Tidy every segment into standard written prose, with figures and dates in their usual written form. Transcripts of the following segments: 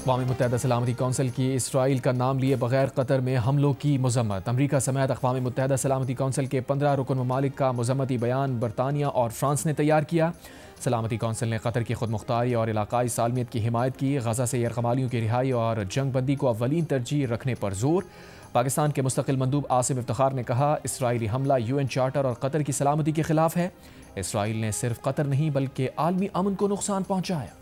अक़वाम मुत्तहिदा सलामती कौंसिल की इसराइल का नाम लिए बगैर कतर में हमलों की मज़म्मत। अमरीका समेत अक़वाम मुत्तहिदा सलामती कौंसिल के 15 रुकन ममालिक का मज़म्मती बयान बरतानिया और फ्रांस ने तैयार किया। सलामती कौंसिल ने कतर की खुद मुख्तारी और इलाकाई सालमियत की हिमायत की। गजा से यरगमालियों की रिहाई और जंग बंदी को अव्वलीन तरजीह रखने पर जोर। पाकिस्तान के मुस्तकिल मंदूब आसिम इफ्तिखार ने कहा, इसराइली हमला UN चार्टर और कतर की सलामती के खिलाफ है। इसराइल ने सिर्फ कतर नहीं बल्कि आलमी अमन को नुकसान पहुंचाया।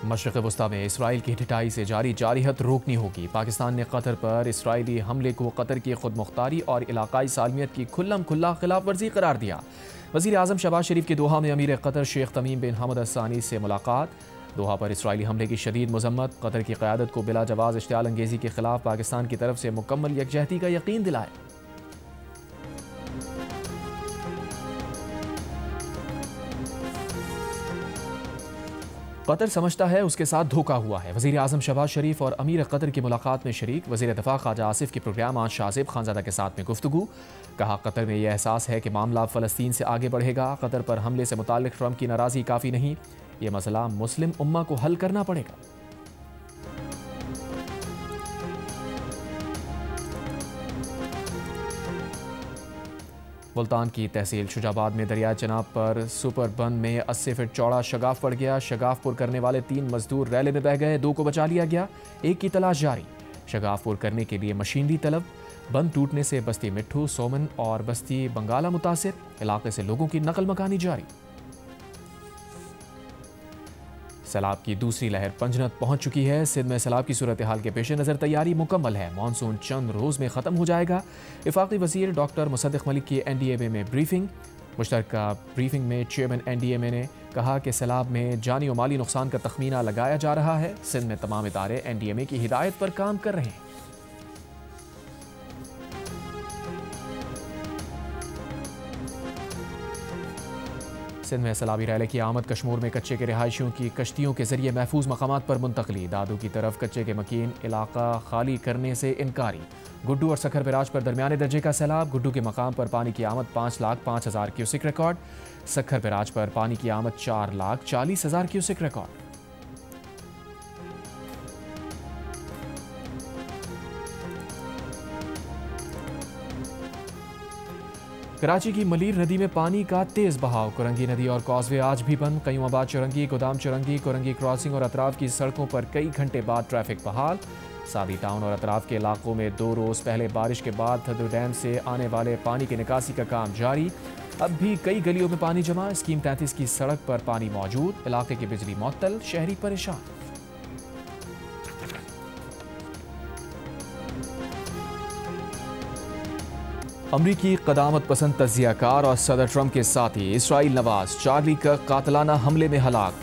मशरिक़ वस्ता में इसराइल की ढिठाई से जारी जारिहत रोकनी होगी। पाकिस्तान ने कतर पर इसराइली हमले को कतर की खुद मुख्तारी और इलाकाई सालमियत की खुल्लम खुल्ला खिलाफ वर्जी करार दिया। वज़ीर आज़म शहबाज शरीफ की दोहा में अमीर कतर शेख तमीम बिन हमद अल-सानी से मुलाकात। दोहा पर इसराइली हमले की शदीद मज़म्मत। कतर की क़यादत को बिला जवाज़ इश्तियाल अंगेज़ी के खिलाफ पाकिस्तान की तरफ से मुकम्मल यकजहती का यकीन दिलाया। कतर समझता है उसके साथ धोखा हुआ है। वज़ीर आज़म शहबाज शरीफ और अमीर कतर की मुलाकात में शरीक वज़ीर दफ़ा ख्वाजा आसिफ की प्रोग्राम आज शाहज़ेब खानज़ादा के साथ में गुफ्तगू। कहा, कतर में यह एहसास है कि मामला फ़लस्तीन से आगे बढ़ेगा। कतर पर हमले से मुताल्लिक़ ट्रंप की नाराज़गी काफ़ी नहीं, ये मसला मुस्लिम उम्मा को हल करना पड़ेगा। मुल्तान की तहसील शुजाबाद में दरियाए चनाब पर सुपर बंद में 80 फीट चौड़ा शगाफ पड़ गया। शगाफ पुर करने वाले 3 मजदूर रैले में बह गए, 2 को बचा लिया गया, 1 की तलाश जारी। शगाफ पुर करने के लिए मशीनरी तलब। बंद टूटने से बस्ती मिट्ठू, सोमन और बस्ती बंगाला मुतासिर। इलाके से लोगों की नकल मकानी जारी। सैलाब की दूसरी लहर पंजनत पहुंच चुकी है। सिंध में सैलाब की सूरत हाल के पेश नज़र तैयारी मुकम्मल है। मानसून चंद रोज़ में ख़त्म हो जाएगा। वफाकी वज़ीर डॉक्टर मुसद्दिक़ मलिक की NDMA में ब्रीफिंग। मुश्तरका ब्रीफिंग में चेयरमैन NDMA ने कहा कि सैलाब में जानी और माली नुकसान का तखमीना लगाया जा रहा है। सिंध में तमाम इदारे NDMA की हिदायत पर काम कर रहे हैं। सिंध में सैलाबी रैले की आमद। कश्मीर में कच्चे के रिहायशियों की कश्तियों के जरिए महफूज मकामात पर मुंतकली। दादू की तरफ कच्चे के मकीन इलाका खाली करने से इनकारी। गुड्डू और सखर बिराज पर दरमियाने दर्जे का सैलाब। गुड्डू के मकाम पर पानी की आमद 5,05,000 क्यूसिक रिकॉर्ड। सखर बिराज पर पानी की आमद 4,40,000 क्यूसिक रिकॉर्ड। कराची की मलीर नदी में पानी का तेज बहाव। कुरंगी नदी और कॉजवे आज भी बंद। कयूमाबाद चुरंगी, गोदाम चुरंगी, कुरंगी क्रॉसिंग और अतराफ की सड़कों पर कई घंटे बाद ट्रैफिक बहाल। सादी टाउन और अतराफ के इलाकों में 2 रोज़ पहले बारिश के बाद थदू डैम से आने वाले पानी की निकासी का काम जारी। अब भी कई गलियों में पानी जमा। स्कीम 33 की सड़क पर पानी मौजूद। इलाके की बिजली मुअत्तल, शहरी परेशान। अमरीकी क़दामत पसंद तज़ियाकार और सदर ट्रंप के साथी इसराइल नवाज चार्ली का कातलाना हमले में हलाक।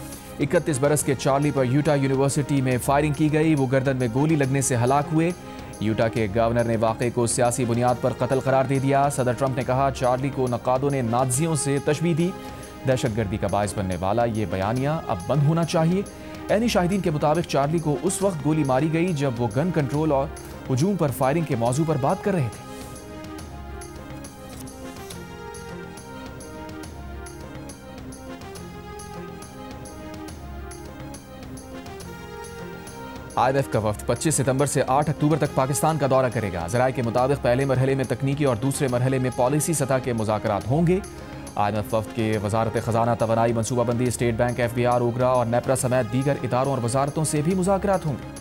31 बरस के चार्ली पर यूटा यूनिवर्सिटी में फायरिंग की गई। वो गर्दन में गोली लगने से हलाक हुए। यूटा के गवर्नर ने वाक़े को सियासी बुनियाद पर कत्ल करार दे दिया। सदर ट्रंप ने कहा, चार्ली को नक़ादों ने नाज़ियों से तशबीह दी। दहशतगर्दी का बायस बनने वाला ये बयानिया अब बंद होना चाहिए। ऐनी शाहिदीन के मुताबिक चार्ली को उस वक्त गोली मारी गई जब वो गन कंट्रोल और हुजूम पर फायरिंग के मौजू पर बात कर रहे थे। IMF का वफ्द 25 सितंबर से 8 अक्टूबर तक पाकिस्तान का दौरा करेगा। ज़राए के मुताबिक पहले मरहले में तकनीकी और दूसरे मरहले में पॉलिसी सतह के मुज़ाकरात होंगे। IMF वफ्द के वजारत ख़जाना, तवानाई, मनसूबाबंदी, स्टेट बैंक, FBR, ओगरा और नेपरा समेत दीगर इदारों और वजारतों से भी मुज़ाकरात होंगे।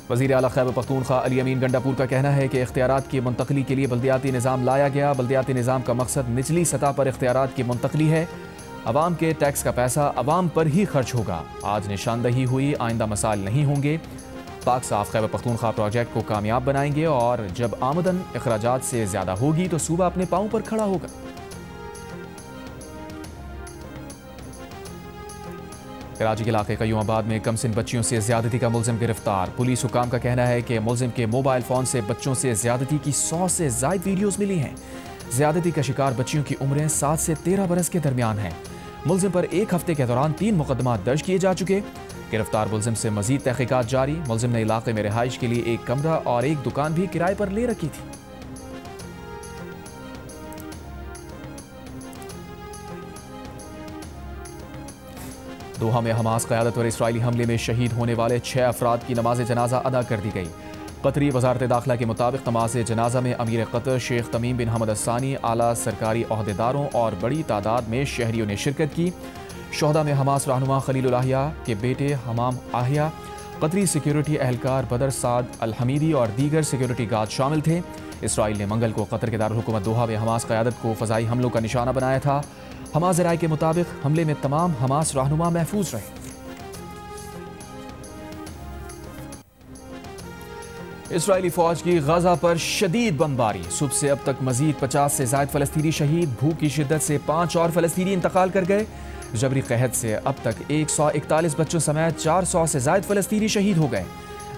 वज़ीर आला खैबर पख्तूनख्वा अली अमीन गंडापुर का कहना है कि इख्तियारात की मुंतकली के लिए बल्दियाती निज़ाम लाया गया। बल्दियाती निज़ाम का मकसद निचली सतह पर इख्तियारात की मुंतकली है। अवाम के टैक्स का पैसा अवाम पर ही खर्च होगा। आज निशानदही हुई, आइंदा मसाइल नहीं होंगे। पाक साफ खैबर पख्तूनख्वा प्रोजेक्ट को कामयाब बनाएंगे और जब आमदन अखराजात से ज़्यादा होगी तो सूबा अपने पाँव पर खड़ा होगा। कराची के इलाके कयूमाबाद में कमसिन बच्चियों से ज्यादती का मुलजिम गिरफ्तार। पुलिस हुकाम का कहना है कि मुलजिम के मोबाइल फोन से बच्चों से ज्यादती की 100 से ज़ायद वीडियोस मिली हैं। ज्यादती का शिकार बच्चियों की उम्रें 7 से 13 बरस के दरमियान हैं। मुलजिम पर 1 हफ्ते के दौरान 3 मुकदमा दर्ज किए जा चुके। गिरफ्तार मुलजिम से मजीद तहकीकात जारी। मुलजिम ने इलाके में रिहाइश के लिए एक कमरा और एक दुकान भी किराए पर ले रखी थी। दोहा में हमास क़यादत पर इस्राईली हमले में शहीद होने वाले 6 अफराद की नमाज जनाजा अदा कर दी गई। कतरी वजारत दाखिला के मुताबिक नमाज जनाजा में अमीर कतर शेख तमीम बिन हमद अस्सानी, आला सरकारी ओहदेदारों और बड़ी तादाद में शहरियों ने शिरकत की। शोहदा में हमास रहनुमा खलील आहिया के बेटे हमाम आहिया, कतरी सिक्योरिटी एहलकार बदर साद अल हमीदी और दीगर सिक्योरिटी गार्ड शामिल थे। इसराइल ने मंगल को कतर के दारुल हुकूमत दोहा में हमास क़यादत को फ़ज़ाई हमलों का निशाना बनाया था। हमास ज़राए के मुताबिक हमले में तमाम हमास रहनुमा महफूज रहे। इसराइली फौज की गजा पर शदीद बमबारी। सुबह से अब तक मजीद 50 से ज़ायद फ़लस्तीनी शहीद। भूख की शिद्दत से 5 और फ़लस्तीनी इंतकाल कर गए। जबरी कहत से अब तक 141 बच्चों समेत 400 से ज़ायद फ़लस्तीनी शहीद हो गए।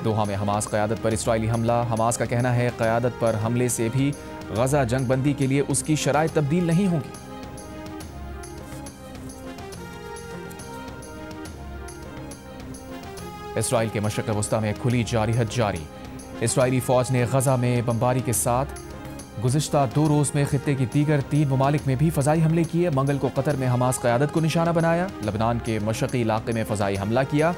दोहा में हमास क़यादत पर इसराइली हमला। हमास का कहना है क़यादत पर हमले से भी गजा जंग बंदी के लिए उसकी शराइत तब्दील नहीं होंगी। इसराइल के मशरक़ वस्ता में खुली जारिहत जारी। इसराइली फ़ौज ने गजा में बमबारी के साथ गुज़िश्ता 2 रोज़ में खित्ते की दीगर 3 ममालिक में भी फ़ज़ाई हमले किए। मंगल को कतर में हमास क़यादत को निशाना बनाया। लबनान के मशरक़ी इलाक़े में फ़ज़ाई हमला किया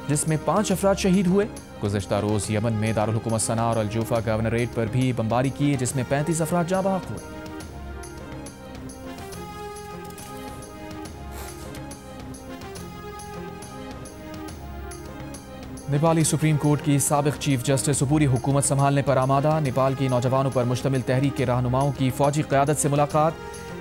जिसमें 5 अफराद शहीद हुए। गुज़िश्ता रोज़ यमन में दारुल हुकूमत सना और अल-जूफ़ा गवर्नरेट पर भी बमबारी की जिसमें 35 अफराद जाँ बहक हुए। नेपाली सुप्रीम कोर्ट की साबिक चीफ जस्टिस पूरी हुकूमत संभालने पर आमादा। नेपाल की नौजवानों पर मुश्तमिल तहरीक के रहनुमाओं की फौजी क़यादत से मुलाकात।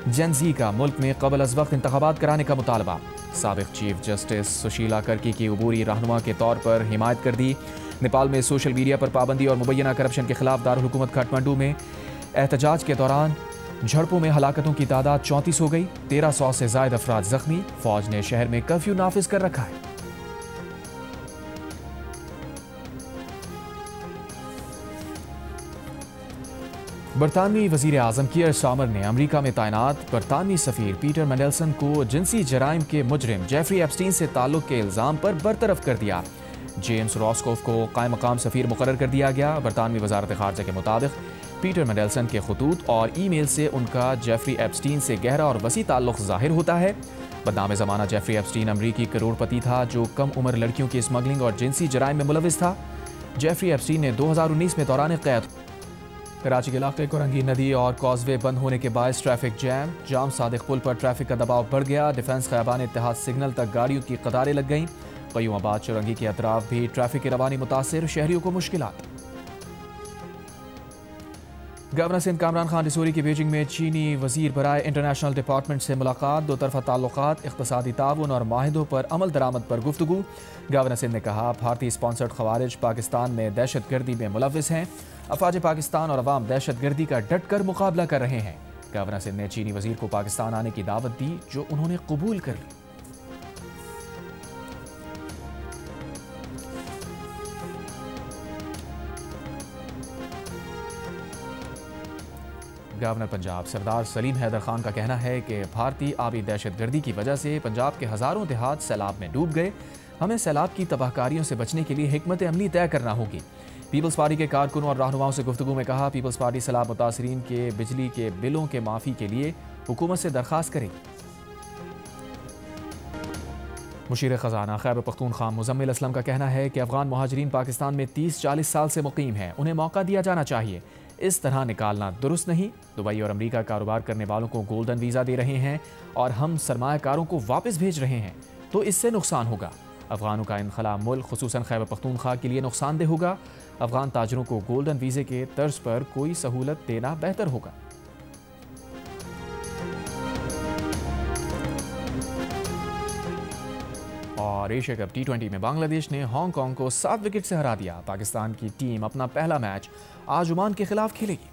जेन-ज़ी का मुल्क में क़बल अज़ वक्त इंतख़ाबात कराने का मुतालबा। साबिक चीफ जस्टिस सुशीला कर्की की अबूरी रहनुमा के तौर पर हिमायत कर दी। नेपाल में सोशल मीडिया पर पाबंदी और मुबैना करप्शन के खिलाफ दारुल हुकूमत काठमांडू में एहतजाज के दौरान झड़पों में हलाकतों की तादाद 34 हो गई। 1300 से ज़ायद अफराद जख्मी। फौज ने शहर में कर्फ्यू नाफिज कर रखा है। बरतानवी वज़ीर आज़म कीयर स्टार्मर ने अमरीका में तैनात बरतानवी सफ़ीर पीटर मेंडेलसन को जिनसी जराइम के मुजरिम जेफरी एप्स्टीन से ताल्लुक़ के इल्ज़ाम पर बरतरफ कर दिया। जेम्स रॉसकोफ को कायम मकाम सफ़ीर मुकर्रर कर दिया गया। बरतानवी वज़ारत ख़ारजा के मुताबिक पीटर मेंडेलसन के खतूत और ईमेल से उनका जेफरी एप्स्टीन से गहरा और वसी ताल्लुक़ ज़ाहिर होता है। बदनाम ज़माना जेफरी एप्स्टीन अमरीकी करोड़पति था जो कम उम्र लड़कियों की स्मगलिंग और जिनसी जराइम में मुलविस था। जेफरी एप्स्टीन ने 2019 में दौरान क़ैद कराची के इलाके कोरंगी नदी और कॉजवे बंद होने के बायस ट्रैफिक जाम सादिक पुल पर ट्रैफिक का दबाव बढ़ गया। डिफेंस खयाबान इत्तेहाद सिग्नल तक गाड़ियों की कतारें लग गईं। क़य्यूमाबाद चौरंगी के अतराफ भी ट्रैफिक की रवानी मुतासिर, शहरियों को मुश्किलात। गवर्नर सिंध कामरान खान रिसोरी की बीजिंग में चीनी वजीर बराए इंटरनेशनल डिपार्टमेंट से मुलाकात। दो तरफा ताल्लुकात, इक़्तिसादी ताउन और माहिदों पर अमल दरामद पर गुफ्तगू। गवर्नर सिंध ने कहा भारतीय स्पॉन्सर्ड खवारिज पाकिस्तान में दहशत गर्दी में मुलविस हैं। अफवाज पाकिस्तान और अवाम दहशत गर्दी का डट कर मुकाबला कर रहे हैं। गवर्नर सिंध ने चीनी वजीर को पाकिस्तान आने की दावत दी जो उन्होंने कबूल कर ली। गवर्नर पंजाब सरदार सलीम हैदर खान का कहना है कि भारतीय आबी दहशतगर्दी की वजह से पंजाब के हज़ारों देहात सैलाब में डूब गए। हमें सैलाब की तबाहकारियों से बचने के लिए हिकमत अमली तय करना होगी। पीपल्स पार्टी के कारकुनों और रहनुमाओं से गुफ्तगू में कहा पीपल्स पार्टी सैलाब मुतासरीन के बिजली के बिलों के माफ़ी के लिए हुकूमत से दरख्वास्त करेगी। मुशीर ख़जाना खैबर पख्तूनख्वा मुज़म्मिल असलम का कहना है कि अफ़गान मुहाजिरीन पाकिस्तान में 30-40 साल से मुकीम हैं, उन्हें मौका दिया जाना चाहिए। इस तरह निकालना दुरुस्त नहीं। दुबई और अमेरिका कारोबार करने वालों को गोल्डन वीज़ा दे रहे हैं और हम सरमायाकारों को वापस भेज रहे हैं, तो इससे नुकसान होगा। अफ़गानों का इनखला मुल्क खुसूसन खैबर पख्तूनख्वा के लिए नुकसानदेह होगा। अफ़गान ताजरों को गोल्डन वीज़े के तर्ज पर कोई सहूलत देना बेहतर होगा। और एशिया कप T20 में बांग्लादेश ने हांगकांग को 7 विकेट से हरा दिया। पाकिस्तान की टीम अपना पहला मैच आज ओमान के खिलाफ खेलेगी।